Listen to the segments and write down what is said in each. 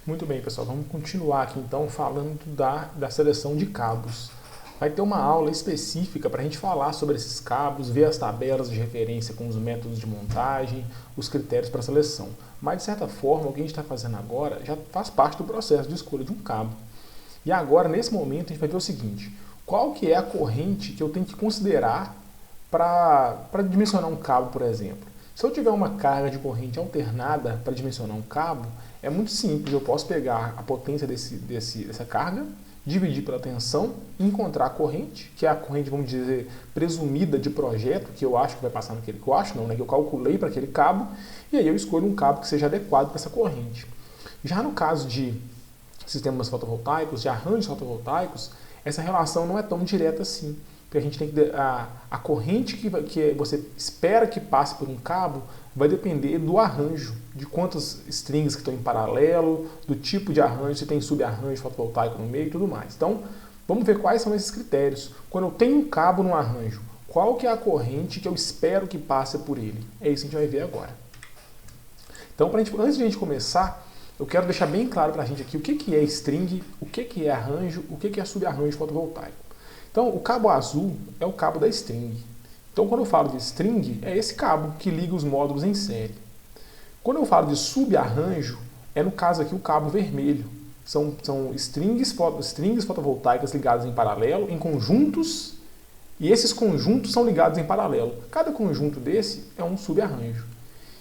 Muito bem, pessoal, vamos continuar aqui então falando da seleção de cabos. Vai ter uma aula específica para a gente falar sobre esses cabos, ver as tabelas de referência com os métodos de montagem, os critérios para seleção. Mas, de certa forma, o que a gente está fazendo agora já faz parte do processo de escolha de um cabo. E agora, nesse momento, a gente vai ver o seguinte: qual que é a corrente que eu tenho que considerar para dimensionar um cabo, por exemplo? Se eu tiver uma carga de corrente alternada para dimensionar um cabo, é muito simples. Eu posso pegar a potência dessa carga, dividir pela tensão e encontrar a corrente, que é a corrente, vamos dizer, presumida de projeto, que eu acho que vai passar naquele... Que eu acho não, né? Que eu calculei para aquele cabo, e aí eu escolho um cabo que seja adequado para essa corrente. Já no caso de sistemas fotovoltaicos, de arranjos fotovoltaicos, essa relação não é tão direta assim. Porque a gente tem que a corrente que você espera que passe por um cabo vai depender do arranjo, de quantas strings que estão em paralelo, do tipo de arranjo, se tem subarranjo fotovoltaico no meio e tudo mais. Então, vamos ver quais são esses critérios. Quando eu tenho um cabo no arranjo, qual que é a corrente que eu espero que passe por ele? É isso que a gente vai ver agora. Então, antes de a gente começar, eu quero deixar bem claro para a gente aqui o que é string, o que é arranjo, o que é subarranjo fotovoltaico. Então, o cabo azul é o cabo da string. Então, quando eu falo de string, é esse cabo que liga os módulos em série. Quando eu falo de subarranjo, é no caso aqui o cabo vermelho. São strings fotovoltaicas ligadas em paralelo, em conjuntos, e esses conjuntos são ligados em paralelo. Cada conjunto desse é um subarranjo.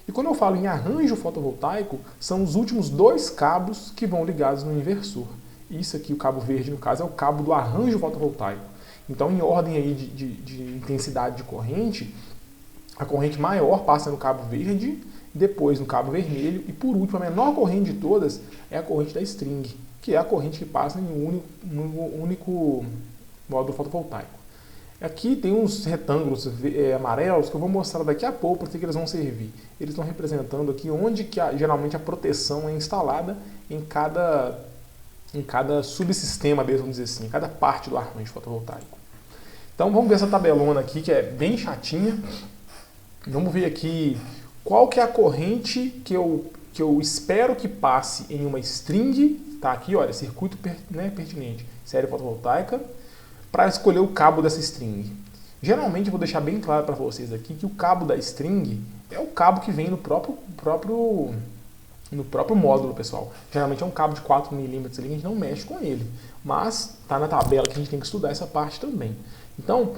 E quando eu falo em arranjo fotovoltaico, são os últimos dois cabos que vão ligados no inversor. Isso aqui, o cabo verde, no caso, é o cabo do arranjo fotovoltaico. Então, em ordem aí de intensidade de corrente, a corrente maior passa no cabo verde, depois no cabo vermelho, e por último, a menor corrente de todas é a corrente da string, que é a corrente que passa em um único módulo fotovoltaico. Aqui tem uns retângulos amarelos que eu vou mostrar daqui a pouco para que eles vão servir. Eles estão representando aqui onde que geralmente a proteção é instalada em cada subsistema, vamos dizer assim, em cada parte do arranjo fotovoltaico. Então vamos ver essa tabelona aqui, que é bem chatinha. Vamos ver aqui qual que é a corrente que eu espero que passe em uma string, tá aqui, olha, circuito pertinente, série fotovoltaica, para escolher o cabo dessa string. Geralmente eu vou deixar bem claro para vocês aqui que o cabo da string é o cabo que vem no próprio módulo, pessoal. Geralmente é um cabo de 4 milímetros ali, a gente não mexe com ele. Mas está na tabela que a gente tem que estudar essa parte também. Então,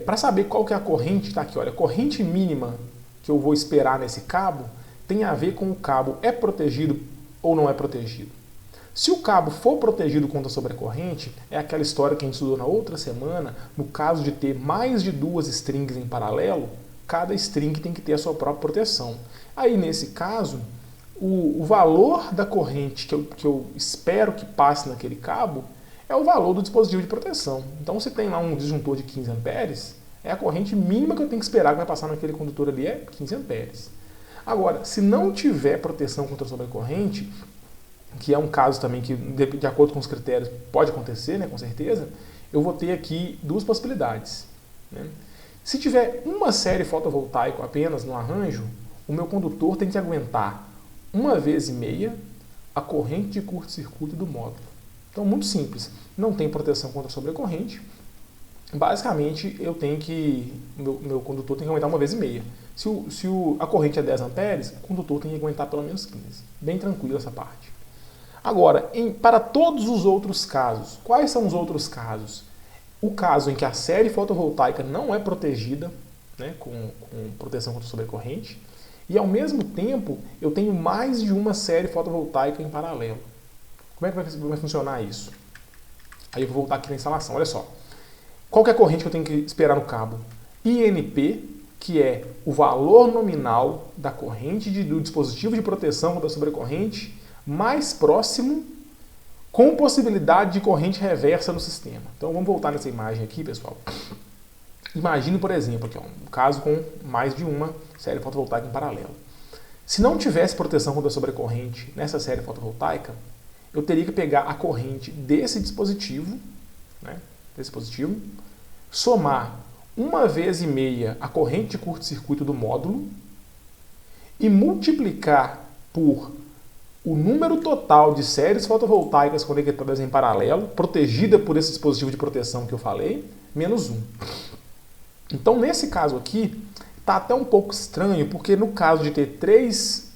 para saber qual que é a corrente, está aqui, olha, a corrente mínima que eu vou esperar nesse cabo tem a ver com o cabo é protegido ou não é protegido. Se o cabo for protegido contra sobrecorrente, é aquela história que a gente estudou na outra semana, no caso de ter mais de duas strings em paralelo, cada string tem que ter a sua própria proteção. Aí, nesse caso, o valor da corrente que eu espero que passe naquele cabo é o valor do dispositivo de proteção. Então, se tem lá um disjuntor de 15 amperes, é a corrente mínima que eu tenho que esperar que vai passar naquele condutor ali, é 15 amperes. Agora, se não tiver proteção contra a sobrecorrente, que é um caso também que, de acordo com os critérios, pode acontecer, né, com certeza, eu vou ter aqui duas possibilidades. Né? Se tiver uma série fotovoltaica apenas no arranjo, o meu condutor tem que aguentar 1,5 vezes a corrente de curto-circuito do módulo. Então, muito simples. Não tem proteção contra a sobrecorrente. Basicamente, meu condutor tem que aguentar 1,5 vezes. Se a corrente é 10 amperes, o condutor tem que aguentar pelo menos 15. Bem tranquilo essa parte. Agora, para todos os outros casos, quais são os outros casos? O caso em que a série fotovoltaica não é protegida, né, com proteção contra sobrecorrente, e ao mesmo tempo eu tenho mais de uma série fotovoltaica em paralelo. Como é que vai funcionar isso? Aí eu vou voltar aqui na instalação, olha só. Qual que é a corrente que eu tenho que esperar no cabo? INP, que é o valor nominal da corrente do dispositivo de proteção contra a sobrecorrente mais próximo, com possibilidade de corrente reversa no sistema. Então vamos voltar nessa imagem aqui, pessoal. Imagine, por exemplo, aqui, um caso com mais de uma série fotovoltaica em paralelo. Se não tivesse proteção contra a sobrecorrente nessa série fotovoltaica, eu teria que pegar a corrente desse dispositivo, né, somar 1,5 vezes a corrente de curto-circuito do módulo e multiplicar por o número total de séries fotovoltaicas conectadas em paralelo, protegida por esse dispositivo de proteção que eu falei, menos 1. Então, nesse caso aqui, está até um pouco estranho, porque no caso de ter três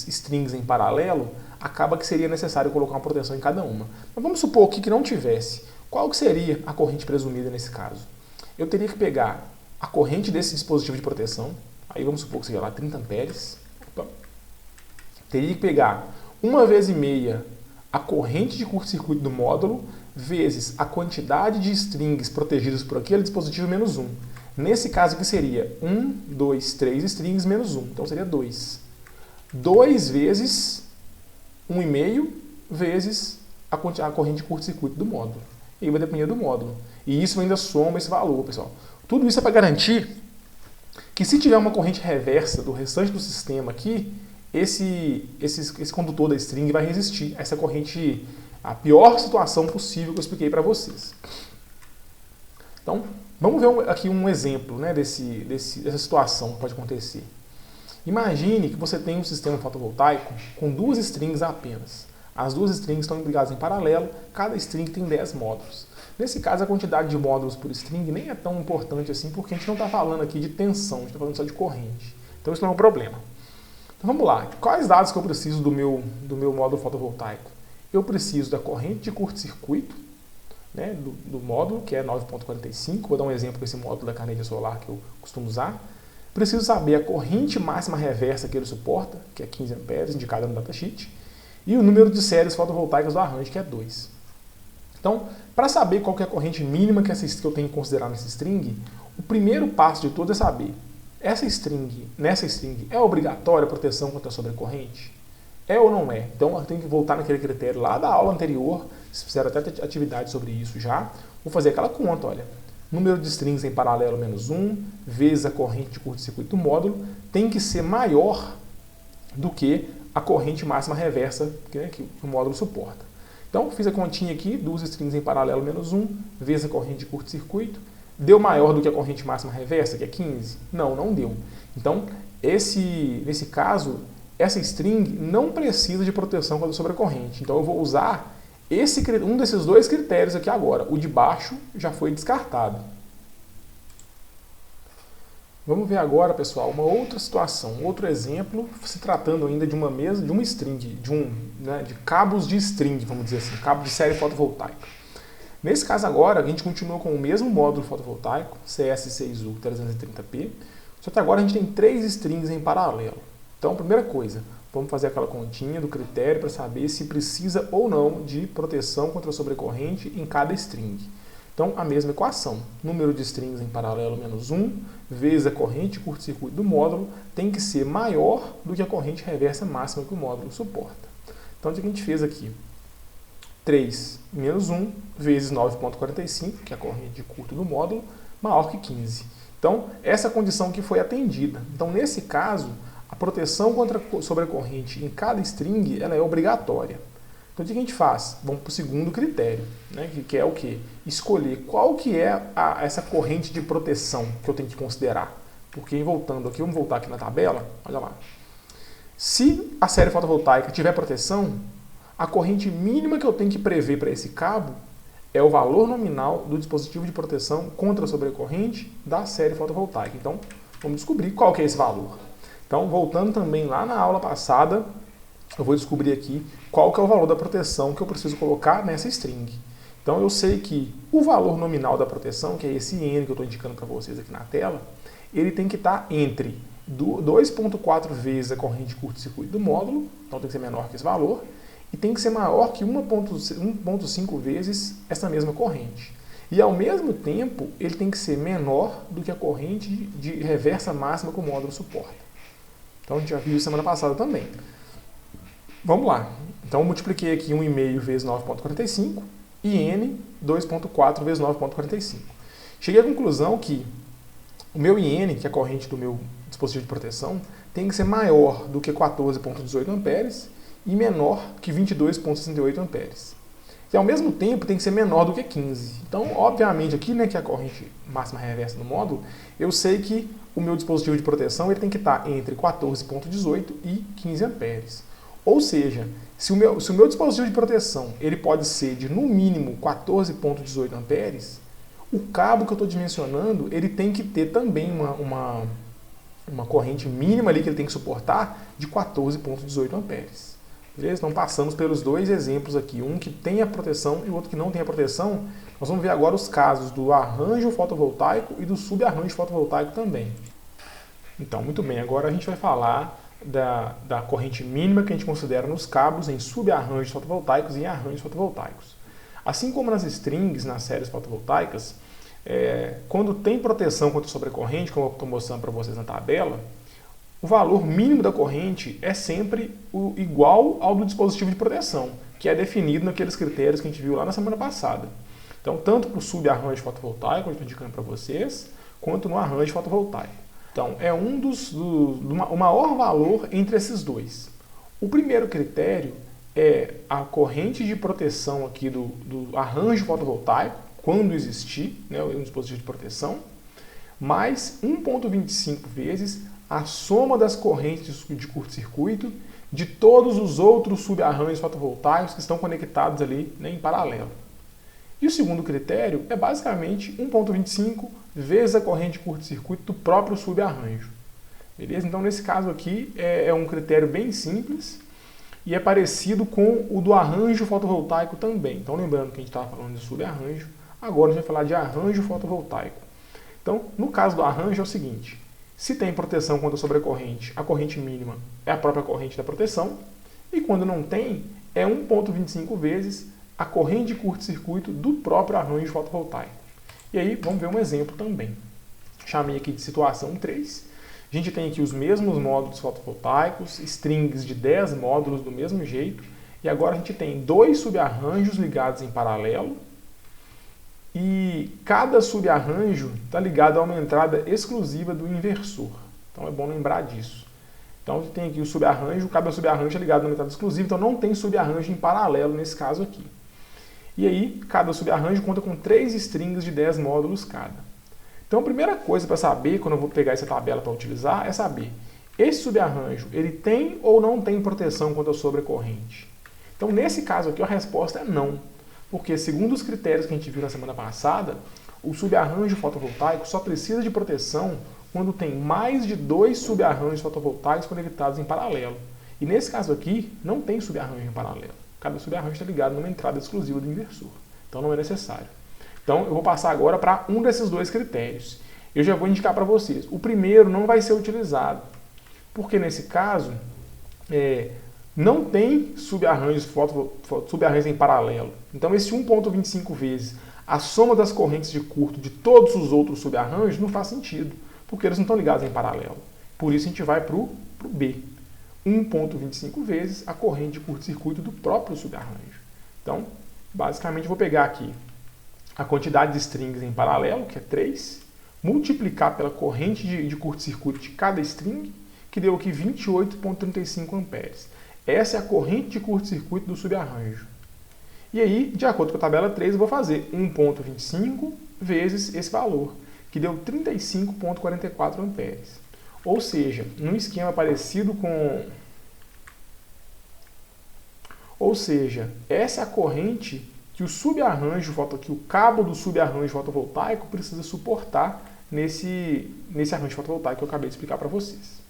strings em paralelo, acaba que seria necessário colocar uma proteção em cada uma. Mas vamos supor aqui que não tivesse. Qual que seria a corrente presumida nesse caso? Eu teria que pegar a corrente desse dispositivo de proteção, aí vamos supor que seja lá 30 amperes. Opa. Teria que pegar 1,5 vezes a corrente de curto-circuito do módulo, vezes a quantidade de strings protegidas por aquele dispositivo menos 1. Nesse caso aqui seria 1, 2, 3 strings menos 1. Então seria 2. 2 vezes 1,5 vezes a corrente de curto-circuito do módulo. E vai depender do módulo. E isso ainda soma esse valor, pessoal. Tudo isso é para garantir que se tiver uma corrente reversa do restante do sistema aqui, esse condutor da string vai resistir a essa corrente, a pior situação possível que eu expliquei para vocês. Então, vamos ver aqui um exemplo, né, dessa situação que pode acontecer. Imagine que você tem um sistema fotovoltaico com 2 strings apenas. As 2 strings estão ligadas em paralelo, cada string tem 10 módulos. Nesse caso, a quantidade de módulos por string nem é tão importante assim, porque a gente não está falando aqui de tensão, a gente está falando só de corrente. Então isso não é um problema. Então vamos lá. Quais dados que eu preciso do meu módulo fotovoltaico? Eu preciso da corrente de curto-circuito, né, do módulo, que é 9,45. Vou dar um exemplo com esse módulo da caneta solar que eu costumo usar. Preciso saber a corrente máxima reversa que ele suporta, que é 15 amperes, indicada no datasheet. E o número de séries fotovoltaicas do arranjo, que é 2. Então, para saber qual que é a corrente mínima que eu tenho que considerar nessa string, o primeiro passo de tudo é saber, nessa string é obrigatória a proteção contra a sobrecorrente? É ou não é? Então, eu tenho que voltar naquele critério lá da aula anterior, vocês fizeram até atividade sobre isso já. Vou fazer aquela conta, olha. Número de strings em paralelo menos 1, vezes a corrente de curto-circuito do módulo, tem que ser maior do que a corrente máxima reversa que o módulo suporta. Então, fiz a continha aqui, 2 strings em paralelo menos 1, vezes a corrente de curto-circuito. Deu maior do que a corrente máxima reversa, que é 15? Não, não deu. Então, nesse caso, essa string não precisa de proteção contra a sobrecorrente. Então, eu vou usar um desses 2 critérios aqui agora. O de baixo já foi descartado. Vamos ver agora, pessoal, uma outra situação, outro exemplo, se tratando ainda de uma string, de cabos de string, vamos dizer assim, cabo de série fotovoltaica. Nesse caso agora, a gente continua com o mesmo módulo fotovoltaico, CS6U 330P, só que agora a gente tem 3 strings em paralelo. Então, primeira coisa, vamos fazer aquela continha do critério para saber se precisa ou não de proteção contra a sobrecorrente em cada string. Então, a mesma equação, número de strings em paralelo menos 1, vezes a corrente curto-circuito do módulo, tem que ser maior do que a corrente reversa máxima que o módulo suporta. Então, o que a gente fez aqui? 3 menos 1 vezes 9,45, que é a corrente de curto do módulo, maior que 15. Então, essa condição que foi atendida. Então, nesse caso, a proteção contra a sobrecorrente em cada string ela é obrigatória. Então, o que a gente faz? Vamos para o segundo critério, né, que é o quê? Escolher qual que é essa corrente de proteção que eu tenho que considerar. Porque, voltando aqui, vamos voltar aqui na tabela, olha lá. Se a série fotovoltaica tiver proteção, a corrente mínima que eu tenho que prever para esse cabo é o valor nominal do dispositivo de proteção contra a sobrecorrente da série fotovoltaica. Então, vamos descobrir qual que é esse valor. Então, voltando também lá na aula passada, eu vou descobrir aqui qual que é o valor da proteção que eu preciso colocar nessa string. Então, eu sei que o valor nominal da proteção, que é esse N que eu estou indicando para vocês aqui na tela, ele tem que estar entre 2,4 vezes a corrente de curto-circuito do módulo, então tem que ser menor que esse valor, e tem que ser maior que 1,5 vezes essa mesma corrente. E, ao mesmo tempo, ele tem que ser menor do que a corrente de reversa máxima que o módulo suporta. Então, a gente já viu isso semana passada também. Vamos lá. Então, eu multipliquei aqui 1,5 vezes 9,45 e N 2,4 vezes 9,45. Cheguei à conclusão que o meu IN, que é a corrente do meu dispositivo de proteção, tem que ser maior do que 14,18 amperes e menor que 22,68 amperes. E, ao mesmo tempo, tem que ser menor do que 15. Então, obviamente, aqui, né, que é a corrente máxima reversa do módulo, eu sei que o meu dispositivo de proteção ele tem que estar entre 14,18 e 15 amperes. Ou seja, se o meu dispositivo de proteção ele pode ser de no mínimo 14,18 amperes, o cabo que eu estou dimensionando ele tem que ter também uma corrente mínima ali que ele tem que suportar de 14,18 amperes. Beleza? Então passamos pelos dois exemplos aqui, um que tem a proteção e o outro que não tem a proteção. Nós vamos ver agora os casos do arranjo fotovoltaico e do subarranjo fotovoltaico também. Então, muito bem, agora a gente vai falar da corrente mínima que a gente considera nos cabos em subarranjos fotovoltaicos e em arranjos fotovoltaicos. Assim como nas strings, nas séries fotovoltaicas, quando tem proteção contra sobrecorrente, como eu estou mostrando para vocês na tabela, o valor mínimo da corrente é sempre igual ao do dispositivo de proteção, que é definido naqueles critérios que a gente viu lá na semana passada. Então, tanto para o subarranjo fotovoltaico, que eu estou indicando para vocês, quanto no arranjo fotovoltaico. Então, é o maior valor entre esses dois. O primeiro critério é a corrente de proteção aqui do arranjo fotovoltaico, quando existir, né, um dispositivo de proteção, mais 1,25 vezes a soma das correntes de curto-circuito de todos os outros subarranjos fotovoltaicos que estão conectados ali, né, em paralelo. E o segundo critério é basicamente 1,25 vezes a corrente de curto-circuito do próprio subarranjo. Beleza? Então, nesse caso aqui, é um critério bem simples e é parecido com o do arranjo fotovoltaico também. Então, lembrando que a gente estava falando de subarranjo, agora a gente vai falar de arranjo fotovoltaico. Então, no caso do arranjo é o seguinte: se tem proteção contra sobrecorrente, a corrente mínima é a própria corrente da proteção, e quando não tem, é 1,25 vezes a corrente de curto-circuito do próprio arranjo fotovoltaico. E aí, vamos ver um exemplo também. Chamei aqui de situação 3. A gente tem aqui os mesmos módulos fotovoltaicos, strings de 10 módulos do mesmo jeito, e agora a gente tem dois subarranjos ligados em paralelo, e cada subarranjo está ligado a uma entrada exclusiva do inversor. Então é bom lembrar disso. Então a gente tem aqui o subarranjo, cada subarranjo é ligado a uma entrada exclusiva, então não tem subarranjo em paralelo nesse caso aqui. E aí, cada subarranjo conta com 3 strings de 10 módulos cada. Então a primeira coisa para saber, quando eu vou pegar essa tabela para utilizar, é saber esse subarranjo, ele tem ou não tem proteção contra a sobrecorrente? Então nesse caso aqui a resposta é não. Porque, segundo os critérios que a gente viu na semana passada, o subarranjo fotovoltaico só precisa de proteção quando tem mais de 2 subarranjos fotovoltaicos conectados em paralelo. E nesse caso aqui, não tem subarranjo em paralelo. Cada subarranjo está ligado numa entrada exclusiva do inversor. Então não é necessário. Então eu vou passar agora para um desses dois critérios. Eu já vou indicar para vocês. O primeiro não vai ser utilizado, porque nesse caso não tem subarranjos em paralelo. Então esse 1,25 vezes a soma das correntes de curto de todos os outros subarranjos não faz sentido, porque eles não estão ligados em paralelo. Por isso a gente vai para o B. 1,25 vezes a corrente de curto-circuito do próprio subarranjo. Então, basicamente, eu vou pegar aqui a quantidade de strings em paralelo, que é 3, multiplicar pela corrente de curto-circuito de cada string, que deu aqui 28,35 amperes. Essa é a corrente de curto-circuito do subarranjo. E aí, de acordo com a tabela 3, eu vou fazer 1,25 vezes esse valor, que deu 35,44 amperes. Ou seja, num esquema parecido com... Ou seja, essa é a corrente que o cabo do subarranjo fotovoltaico precisa suportar nesse arranjo fotovoltaico que eu acabei de explicar para vocês.